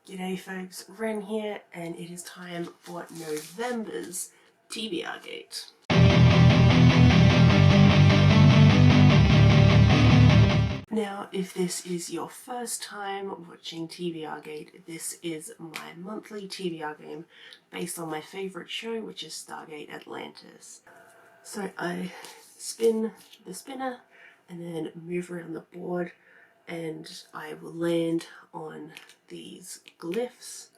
G'day folks, Wren here, and it is time for November's TBRGate. Now, if this is your first time watching TBRGate, this is my monthly TBR game based on my favourite show, which is Stargate Atlantis. So I spin the spinner and then move around the board, and I will land on these glyphs.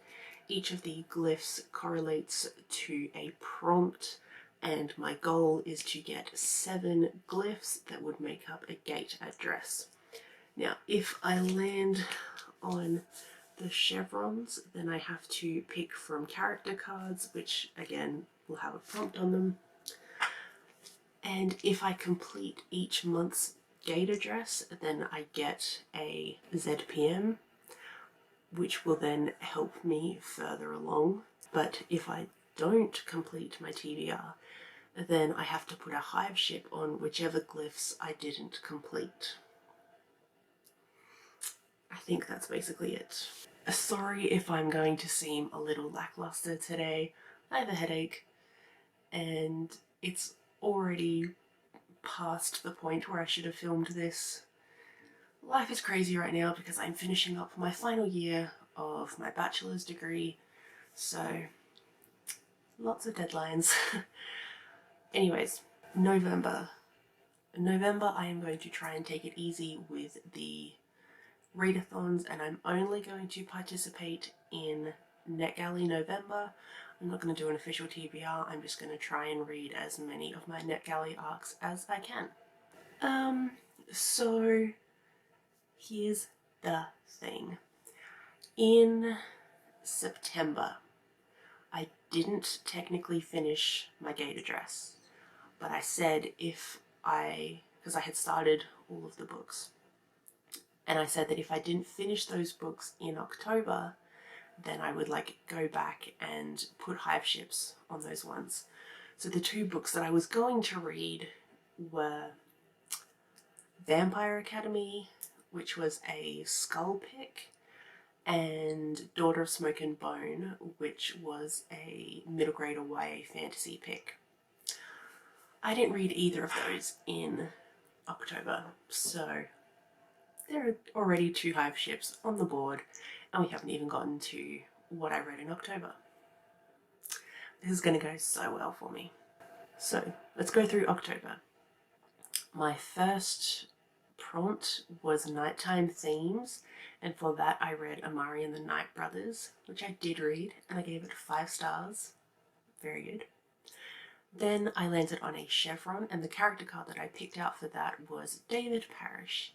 Each of the glyphs correlates to a prompt, and my goal is to get 7 glyphs that would make up a gate address. Now, if I land on the chevrons, then I have to pick from character cards, which again will have a prompt on them. And if I complete each month's gate address, then I get a ZPM, which will then help me further along. But if I don't complete my TBR, then I have to put a hive ship on whichever glyphs I didn't complete. I think that's basically it. Sorry if I'm going to seem a little lackluster today. I have a headache, and it's already past the point where I should have filmed this. Life is crazy right now because I'm finishing up my final year of my bachelor's degree, so lots of deadlines. Anyways, November I am going to try and take it easy with the Readathons, and I'm only going to participate in Netgalley November. I'm not going to do an official TBR, I'm just going to try and read as many of my Netgalley arcs as I can. So here's the thing. In September, I didn't technically finish my gate address, but I said because I had started all of the books, and I said that if I didn't finish those books in October, then I would go back and put hive ships on those ones. So the 2 books that I was going to read were Vampire Academy, which was a skull pick, and Daughter of Smoke and Bone, which was a middle grade YA fantasy pick. I didn't read either of those in October, so there are already 2 hive ships on the board, and we haven't even gotten to what I read in October. This is going to go so well for me. So let's go through October. My first prompt was nighttime themes, and for that I read Amari and the Night Brothers, which I did read, and I gave it 5 stars. Very good. Then I landed on a chevron, and the character card that I picked out for that was David Parrish.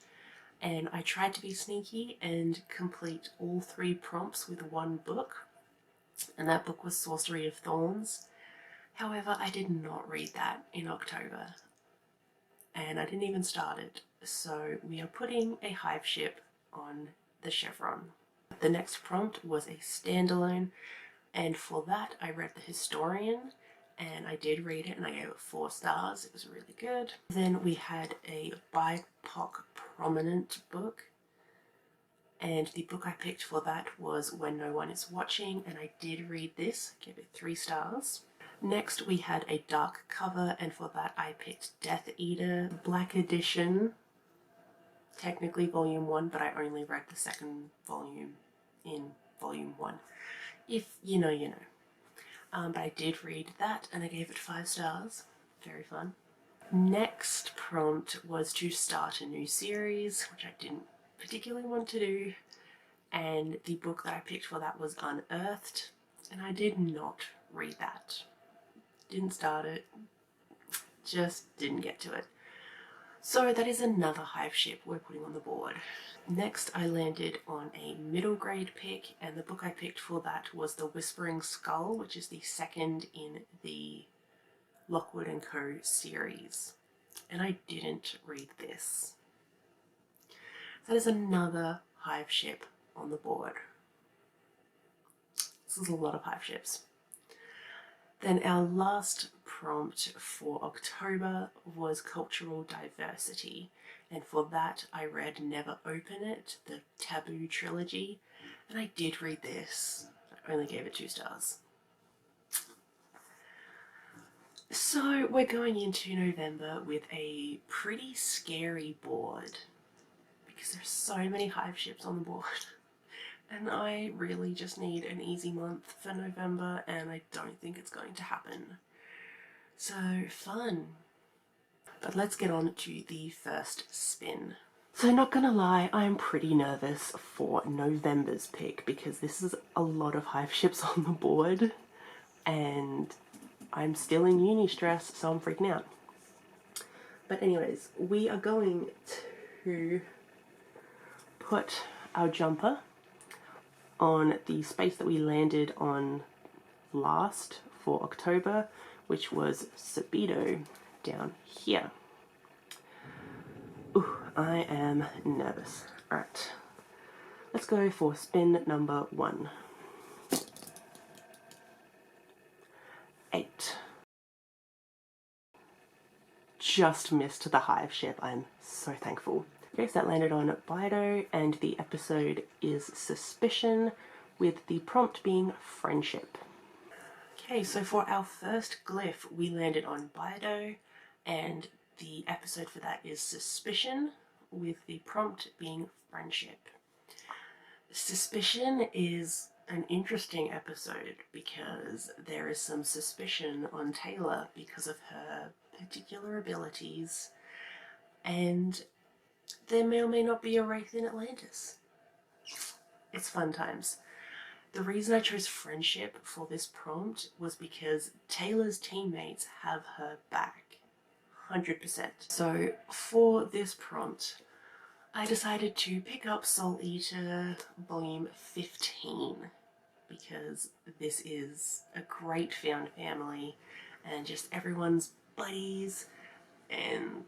And I tried to be sneaky and complete all 3 prompts with 1 book, and that book was Sorcery of Thorns. However, I did not read that in October, and I didn't even start it, so we are putting a hive ship on the chevron. The next prompt was a standalone, and for that I read The Historian, and I did read it and I gave it 4 stars. It was really good. Then we had a BIPOC prominent book, and the book I picked for that was When No One Is Watching, and I did read this, gave it 3 stars. Next we had a dark cover, and for that I picked Death Eater Black Edition, technically volume 1, but I only read the 2nd volume in volume 1. If you know, you know. But I did read that and I gave it 5 stars. Very fun. Next prompt was to start a new series, which I didn't particularly want to do, and the book that I picked for that was Unearthed, and I did not read that. Didn't start it, just didn't get to it. So that is another hive ship we're putting on the board. Next I landed on a middle grade pick, and the book I picked for that was The Whispering Skull, which is the 2nd in the Lockwood & Co. series. And I didn't read this. That is another hive ship on the board. This is a lot of hive ships. Then our last prompt for October was Cultural Diversity, and for that I read Never Open It, the Taboo trilogy, and I did read this. I only gave it 2 stars. So we're going into November with a pretty scary board because there's so many Hive ships on the board. And I really just need an easy month for November, and I don't think it's going to happen. So fun. But let's get on to the first spin. So not gonna lie, I'm pretty nervous for November's pick because this is a lot of Hive ships on the board and I'm still in uni stress, so I'm freaking out. But anyways, we are going to put our jumper on the space that we landed on last for October, which was Sabido down here. Ooh, I am nervous. Alright, let's go for spin number 1. 8. Just missed the Hive ship. I'm so thankful. Okay, so that landed on Bido, and the episode is Suspicion, with the prompt being Friendship. Okay, so for our first glyph, we landed on Bido, and the episode for that is Suspicion, with the prompt being Friendship. Suspicion is an interesting episode because there is some suspicion on Taylor because of her particular abilities, and there may or may not be a wraith in Atlantis. It's fun times. The reason I chose Friendship for this prompt was because Taylor's teammates have her back, 100%. So for this prompt, I decided to pick up Soul Eater Volume 15 because this is a great found family and just everyone's buddies, and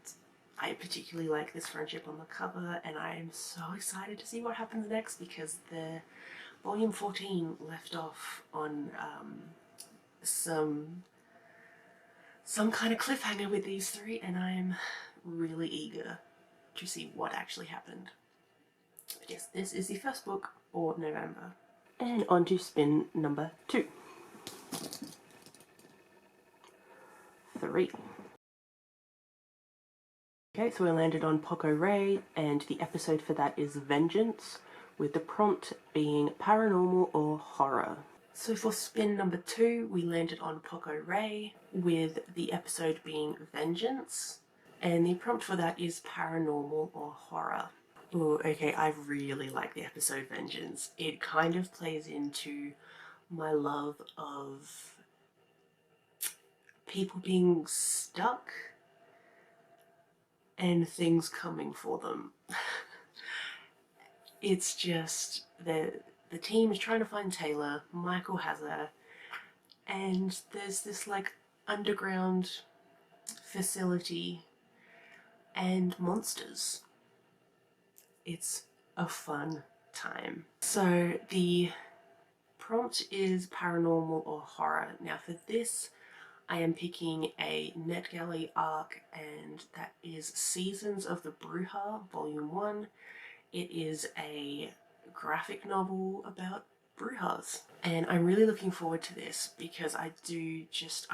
I particularly like this friendship on the cover, and I'm so excited to see what happens next because the Volume 14 left off on some kind of cliffhanger with these 3, and I'm really eager to see what actually happened. But yes, this is the first book for November. And on to spin number 2. 3. Okay, so we landed on Poco Ray, and the episode for that is Vengeance, with the prompt being Paranormal or Horror. So for spin number 2, we landed on Poco Ray, with the episode being Vengeance, and the prompt for that is Paranormal or Horror. Ooh, okay, I really like the episode Vengeance. It kind of plays into my love of people being stuck and things coming for them. It's just the team is trying to find Taylor, Michael has her, and there's this like underground facility and monsters. It's a fun time. So the prompt is Paranormal or Horror. Now for this, I am picking a Netgalley arc, and that is Seasons of the Bruja, Volume 1. It is a graphic novel about Brujas, and I'm really looking forward to this because I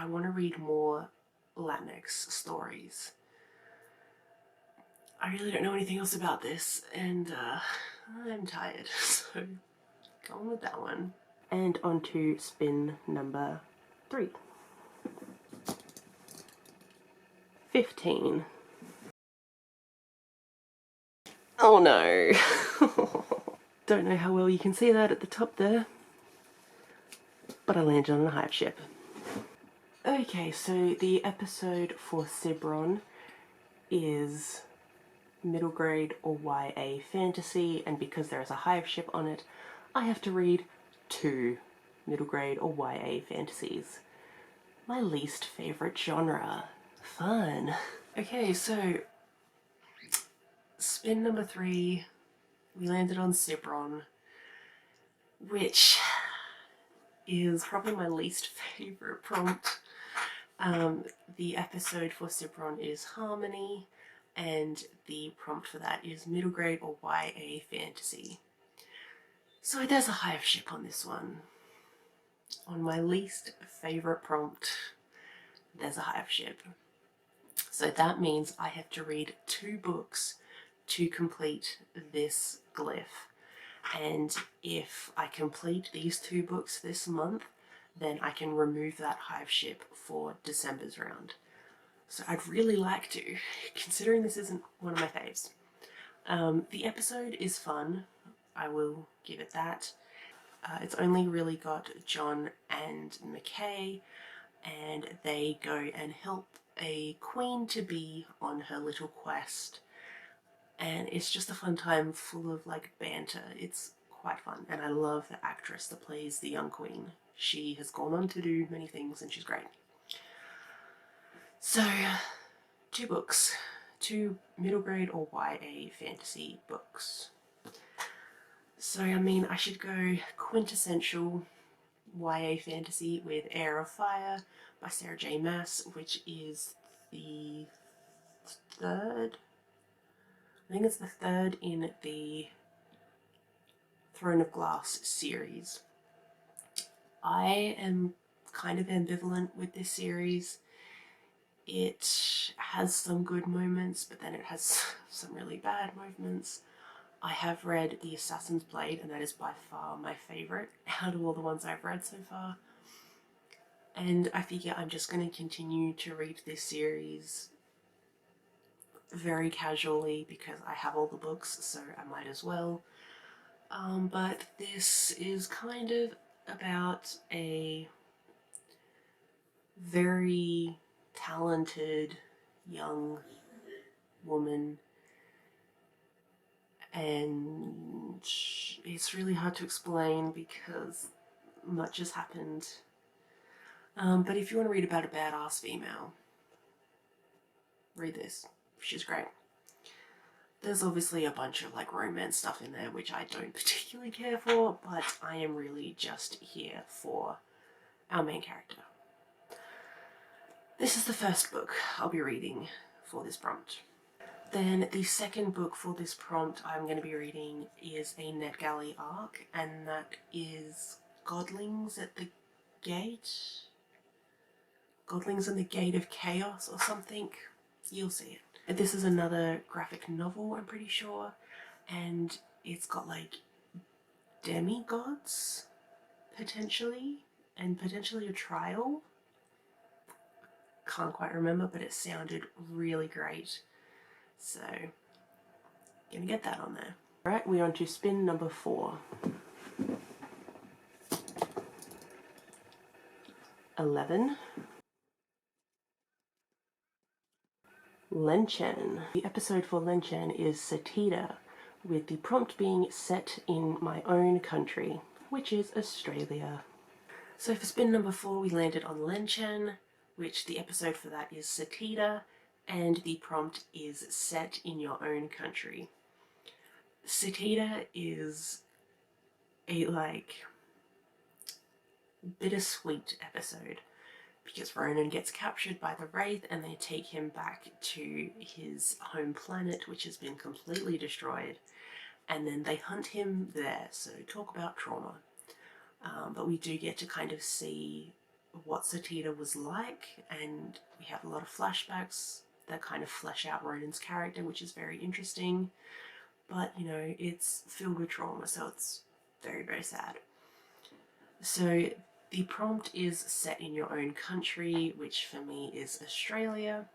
want to read more Latinx stories. I really don't know anything else about this, and I'm tired, so go on with that one. And on to spin number 3. 15. Oh no. Don't know how well you can see that at the top there, but I landed on a Hive ship. Okay, so the episode for Chevron is middle grade or YA fantasy, and because there is a Hive ship on it, I have to read 2 middle grade or YA fantasies. My least favourite genre. Fun. Okay, so spin number 3, we landed on Chevron, which is probably my least favourite prompt. The episode for Chevron is Harmony, and the prompt for that is middle grade or YA fantasy. So there's a Hive ship on this one. On my least favourite prompt, there's a Hive ship. So that means I have to read 2 books to complete this glyph. And if I complete these 2 books this month, then I can remove that Hive ship for December's round. So I'd really like to, considering this isn't one of my faves. The episode is fun, I will give it that. It's only really got John and McKay, and they go and help a queen-to-be on her little quest. And it's just a fun time full of like banter. It's quite fun, and I love the actress that plays the young queen. She has gone on to do many things and she's great. So, 2 books. 2 middle grade or YA fantasy books. So, I mean, I should go quintessential YA fantasy with Heir of Fire by Sarah J. Maas, which is the 3rd. I think it's the 3rd in the Throne of Glass series. I am kind of ambivalent with this series. It has some good moments, but then it has some really bad moments. I have read The Assassin's Blade, and that is by far my favourite out of all the ones I've read so far. And I figure I'm just going to continue to read this series very casually because I have all the books, so I might as well. But this is kind of about a very talented young woman, and it's really hard to explain because much has happened. But if you want to read about a badass female, read this. She's great. There's obviously a bunch of like romance stuff in there which I don't particularly care for, but I am really just here for our main character. This is the first book I'll be reading for this prompt. Then the second book for this prompt I'm going to be reading is a Netgalley arc, and that is Godlings at the Gate? Godlings in the Gate of Chaos or something. You'll see it. This is another graphic novel, I'm pretty sure, and it's got like demigods, potentially, and potentially a trial. Can't quite remember, but it sounded really great. So, gonna get that on there. Alright, we're on to spin number 4. 11. Lenchen. The episode for Lenchen is Satida, with the prompt being set in my own country, which is Australia. So for spin number 4 we landed on Lenchen, which the episode for that is Satida, and the prompt is set in your own country. Satida is a bittersweet episode because Ronan gets captured by the Wraith and they take him back to his home planet, which has been completely destroyed, and then they hunt him there. So talk about trauma. But we do get to kind of see what Satida was like, and we have a lot of flashbacks that kind of flesh out Ronan's character, which is very interesting. But, you know, it's filled with trauma, so it's very, very sad. So the prompt is set in your own country, which for me is Australia.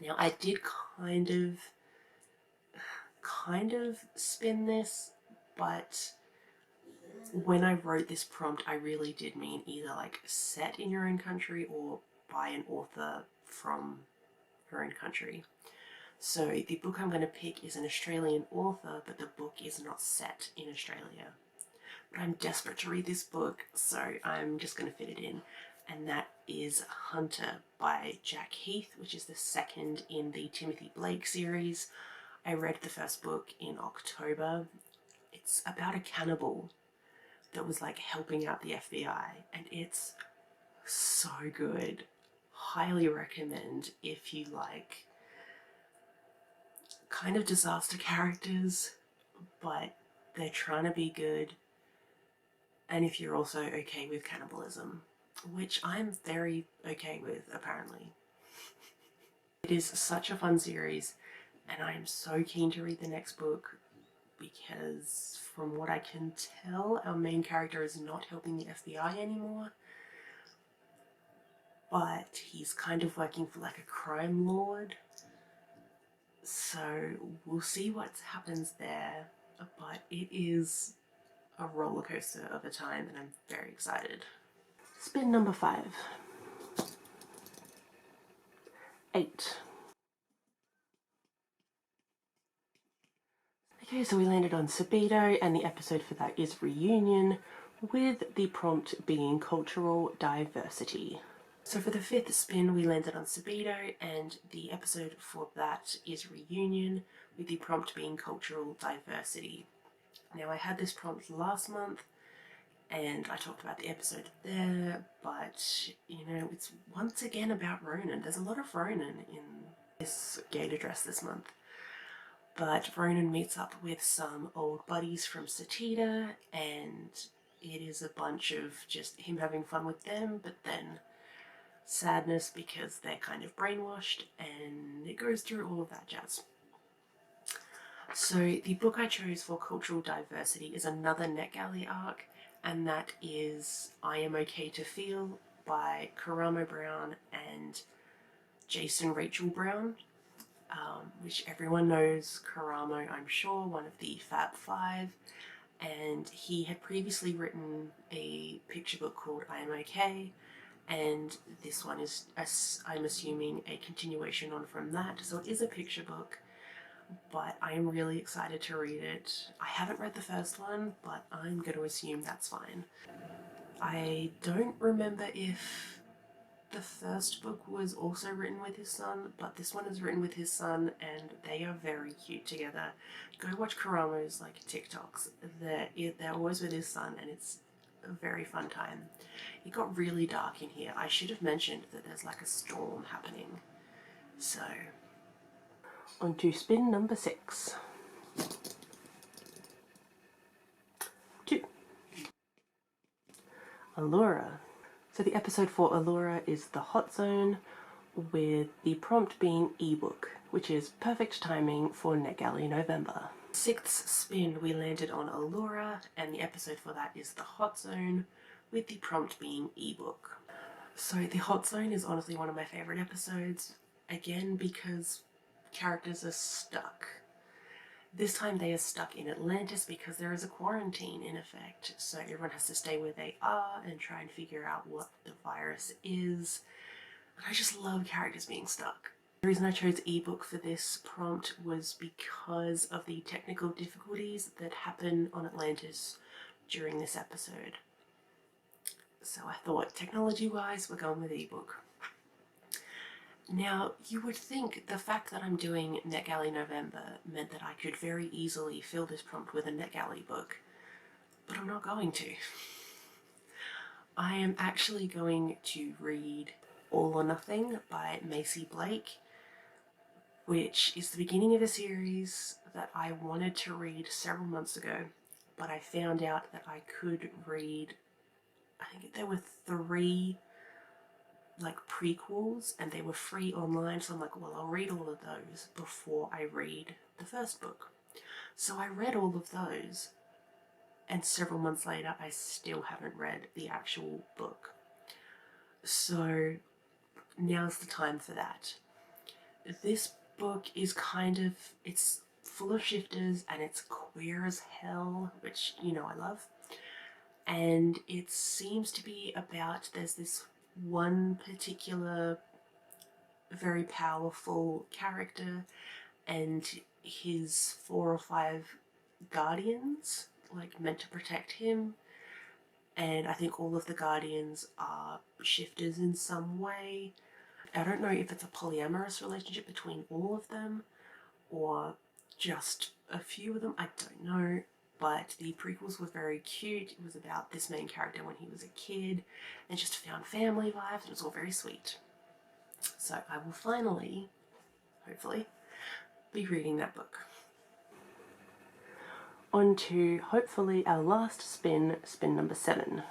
Now, I did kind of spin this, but when I wrote this prompt, I really did mean either like set in your own country or by an author from your own country. So the book I'm going to pick is an Australian author, but the book is not set in Australia. But I'm desperate to read this book, so I'm just going to fit it in. And that is Hunter by Jack Heath, which is the second in the Timothy Blake series. I read the first book in October. It's about a cannibal that was like helping out the FBI, and it's so good. Highly recommend if you like kind of disaster characters, but they're trying to be good. And if you're also okay with cannibalism, which I'm very okay with, apparently. It is such a fun series, and I am so keen to read the next book because from what I can tell, our main character is not helping the FBI anymore, but he's kind of working for like a crime lord. So we'll see what happens there, but it is a roller coaster of a time and I'm very excited. Spin number 5. 8. Okay, so we landed on Sabito, and the episode for that is Reunion, with the prompt being cultural diversity. So for the 5th spin, we landed on Sabito, and the episode for that is Reunion, with the prompt being cultural diversity. Now, I had this prompt last month, and I talked about the episode there, but, you know, it's once again about Ronan. There's a lot of Ronan in this gate address this month. But Ronan meets up with some old buddies from Satita, and it is a bunch of just him having fun with them, but then sadness because they're kind of brainwashed, and it goes through all of that jazz. So the book I chose for cultural diversity is another Netgalley arc, and that is I Am Okay to Feel by Karamo Brown and Jason Rachel Brown. Which everyone knows Karamo, I'm sure, one of the Fab Five, and he had previously written a picture book called I Am Okay, and this one is, I'm assuming, a continuation on from that. So it is a picture book, but I am really excited to read it. I haven't read the first one, but I'm going to assume that's fine. I don't remember if the first book was also written with his son, but this one is written with his son, and they are very cute together. Go watch Karamo's like TikToks. They're always with his son, and it's a very fun time. It got really dark in here. I should have mentioned that there's like a storm happening. So, on to spin number 6. 2. Allura. So the episode for Allura is The Hot Zone, with the prompt being ebook, which is perfect timing for Netgalley November. 6th spin, we landed on Allura, and the episode for that is The Hot Zone, with the prompt being ebook. So the Hot Zone is honestly one of my favourite episodes, again because characters are stuck. This time they are stuck in Atlantis because there is a quarantine in effect, so everyone has to stay where they are and try and figure out what the virus is. And I just love characters being stuck. The reason I chose ebook for this prompt was because of the technical difficulties that happen on Atlantis during this episode. So I thought, technology-wise, we're going with ebook. Now, you would think the fact that I'm doing Netgalley November meant that I could very easily fill this prompt with a Netgalley book, but I'm not going to. I am actually going to read All or Nothing by Macy Blake, which is the beginning of a series that I wanted to read several months ago, but I found out that I could read, I think there were 3 like prequels and they were free online, so I'm like, well, I'll read all of those before I read the first book. So I read all of those, and several months later I still haven't read the actual book. So now's the time for that. This book is kind of, it's full of shifters and it's queer as hell, which, you know, I love. And it seems to be about, there's this one particular very powerful character and his 4 or 5 guardians, like, meant to protect him, and I think all of the guardians are shifters in some way. I don't know if it's a polyamorous relationship between all of them or just a few of them, I don't know. But the prequels were very cute. It was about this main character when he was a kid and just found family vibes. It was all very sweet. So I will finally, hopefully, be reading that book. On to hopefully our last spin, spin number 7.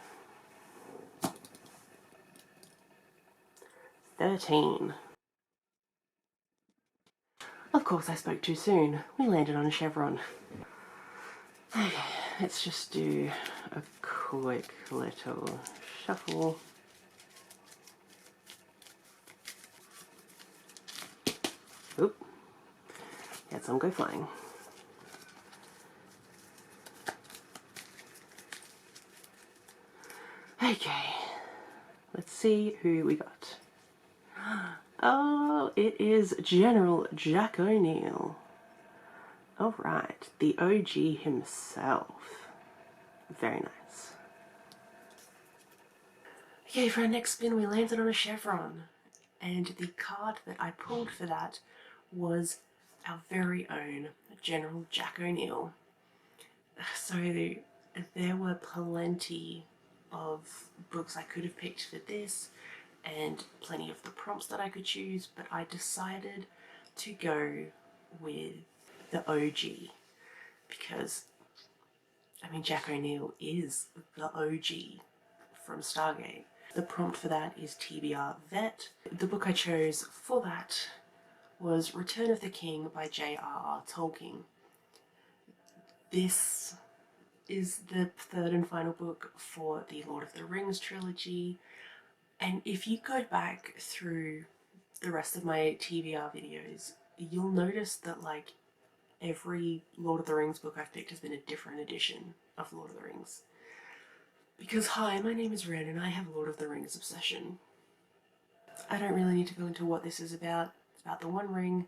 13. Of course I spoke too soon. We landed on a Chevron. Okay, let's just do a quick little shuffle. Oop. Had some go flying. Okay, let's see who we got. Oh, it is General Jack O'Neill. Alright, the OG himself. Very nice. Okay, for our next spin we landed on a Chevron. And the card that I pulled for that was our very own General Jack O'Neill. So there were plenty of books I could have picked for this and plenty of the prompts that I could choose, but I decided to go with the OG because, I mean, Jack O'Neill is the OG from Stargate. The prompt for that is TBR Vet. The book I chose for that was Return of the King by J.R.R. Tolkien. This is the third and final book for the Lord of the Rings trilogy, and if you go back through the rest of my TBR videos, you'll notice that like every Lord of the Rings book I've picked has been a different edition of Lord of the Rings. Because hi, my name is Wren and I have Lord of the Rings obsession. I don't really need to go into what this is about. It's about the One Ring,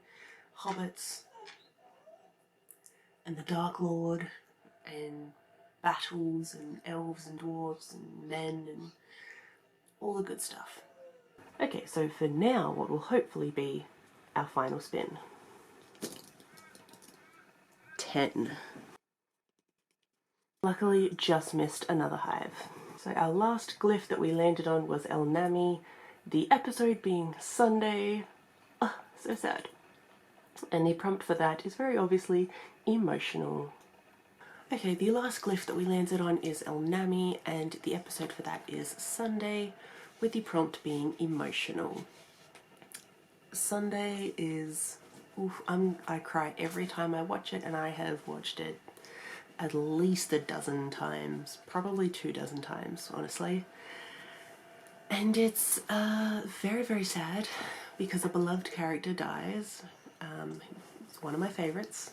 hobbits, and the Dark Lord, and battles, and elves and dwarves, and men, and all the good stuff. Okay, so for now, what will hopefully be our final spin. 10. Luckily, just missed another hive. So our last glyph that we landed on was El Nami, the episode being Sunday. Oh, so sad. And the prompt for that is very obviously emotional. Okay, the last glyph that we landed on is El Nami, and the episode for that is Sunday, with the prompt being emotional. Sunday is... oof, I cry every time I watch it, and I have watched it at least a dozen times, probably 24 times, honestly. And it's very, very sad because a beloved character dies. It's one of my favorites.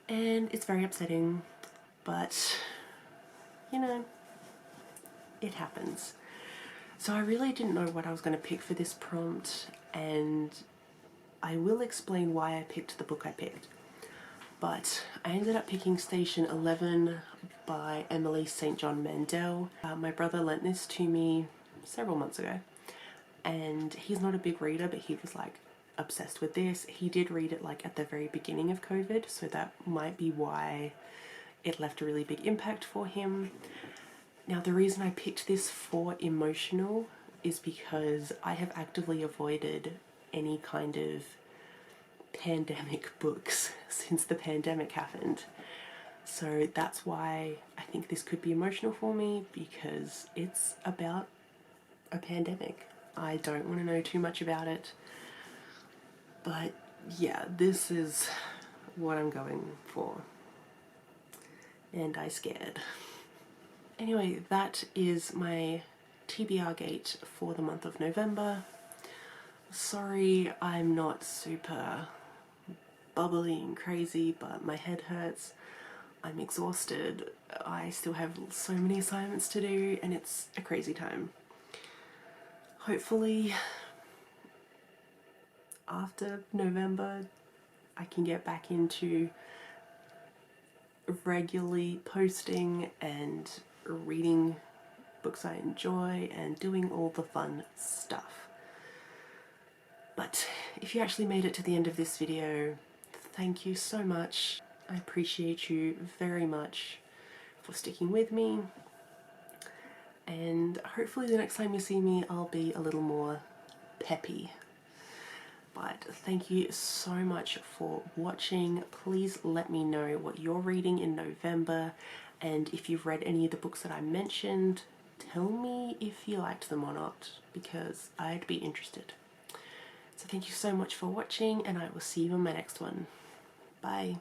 And it's very upsetting, but, you know, it happens. So I really didn't know what I was going to pick for this prompt, and I will explain why I picked the book I picked. But I ended up picking Station 11 by Emily St. John Mandel. My brother lent this to me several months ago, and he's not a big reader, but he was like obsessed with this. He did read it like at the very beginning of COVID, so that might be why it left a really big impact for him. Now, the reason I picked this for emotional is because I have actively avoided any kind of pandemic books since the pandemic happened. So that's why I think this could be emotional for me, because it's about a pandemic. I don't want to know too much about it, but yeah, this is what I'm going for, and I scared. Anyway, that is my TBRGate for the month of November. Sorry I'm not super bubbly and crazy, but my head hurts. I'm exhausted. I still have so many assignments to do, and it's a crazy time. Hopefully, after November, I can get back into regularly posting and reading books I enjoy and doing all the fun stuff. But if you actually made it to the end of this video, thank you so much. I appreciate you very much for sticking with me, and hopefully the next time you see me I'll be a little more peppy. But But thank you so much for watching. Please let me know what you're reading in November, and if you've read any of the books that I mentioned, tell me if you liked them or not, because I'd be interested. So thank you so much for watching, and I will see you in my next one. Bye.